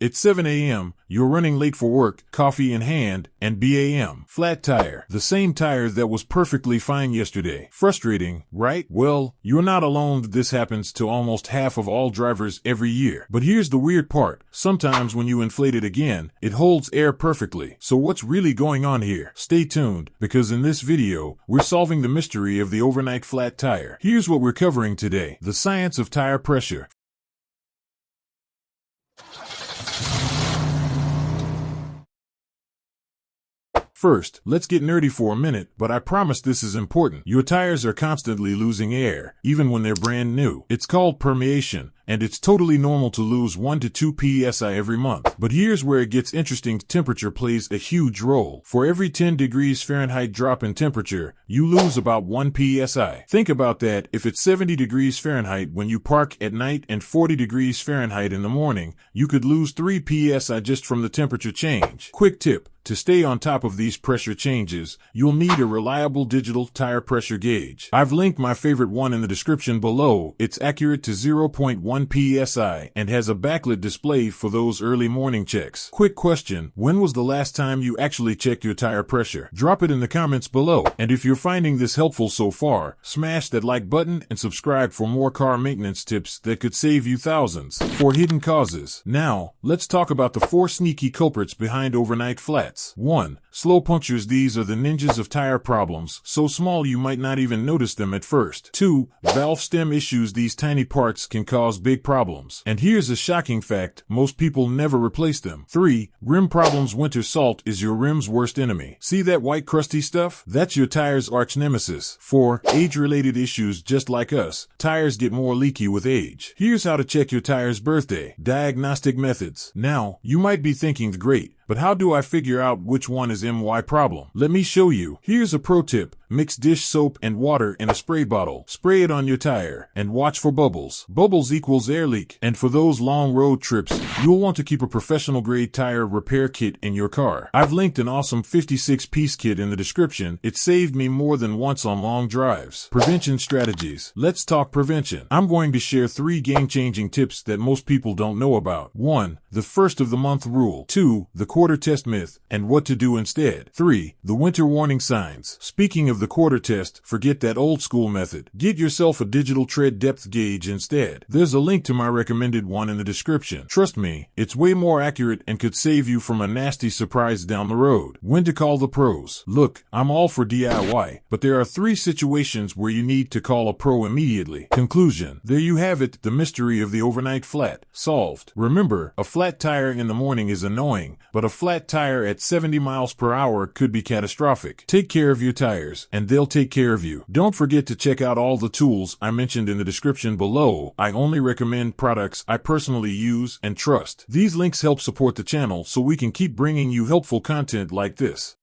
It's 7 a.m., you're running late for work, coffee in hand, and BAM. Flat tire. The same tire that was perfectly fine yesterday. Frustrating, right? Well, you're not alone. This happens to almost half of all drivers every year. But here's the weird part. Sometimes when you inflate it again, it holds air perfectly. So what's really going on here? Stay tuned, because in this video, we're solving the mystery of the overnight flat tire. Here's what we're covering today. The science of tire pressure. First, let's get nerdy for a minute, but I promise this is important. Your tires are constantly losing air, even when they're brand new. It's called permeation, and it's totally normal to lose 1 to 2 psi every month. But here's where it gets interesting. Temperature plays a huge role. For every 10 degrees Fahrenheit drop in temperature, you lose about 1 psi. Think about that. If it's 70 degrees Fahrenheit when you park at night and 40 degrees Fahrenheit in the morning, you could lose 3 psi just from the temperature change. Quick tip. To stay on top of these pressure changes, you'll need a reliable digital tire pressure gauge. I've linked my favorite one in the description below. It's accurate to 0.1 psi and has a backlit display for those early morning checks. Quick question, when was the last time you actually checked your tire pressure? Drop it in the comments below. And if you're finding this helpful so far, smash that like button and subscribe for more car maintenance tips that could save you thousands. For hidden causes. Now, let's talk about the 4 sneaky culprits behind overnight flats. 1. Slow punctures. These are the ninjas of tire problems, so small you might not even notice them at first. 2. Valve stem issues. These tiny parts can cause big problems. And here's a shocking fact, most people never replace them. 3. Rim problems. Winter salt is your rim's worst enemy. See that white crusty stuff? That's your tire's arch nemesis. 4. Age-related issues. Just like us, tires get more leaky with age. Here's how to check your tire's birthday. Diagnostic methods. Now, you might be thinking, great, but how do I figure out which one is my problem? Let me show you. Here's a pro tip. Mix dish soap and water in a spray bottle. Spray it on your tire and watch for bubbles. Bubbles equals air leak. And for those long road trips, you'll want to keep a professional grade tire repair kit in your car. I've linked an awesome 56-piece kit in the description. It saved me more than once on long drives. Prevention strategies. Let's talk prevention. I'm going to share 3 game-changing tips that most people don't know about. 1. The first of the month rule. 2. The quarter test myth and what to do instead. 3. The winter warning signs. Speaking of the quarter test, forget that old school method. Get yourself a digital tread depth gauge instead. There's a link to my recommended one in the description. Trust me, it's way more accurate and could save you from a nasty surprise down the road. When to call the pros. Look, I'm all for DIY, but there are 3 situations where you need to call a pro immediately. Conclusion. There you have it, the mystery of the overnight flat solved. Remember, a flat tire in the morning is annoying, but a flat tire at 70 miles per hour could be catastrophic. Take care of your tires, and they'll take care of you. Don't forget to check out all the tools I mentioned in the description below. I only recommend products I personally use and trust. These links help support the channel so we can keep bringing you helpful content like this.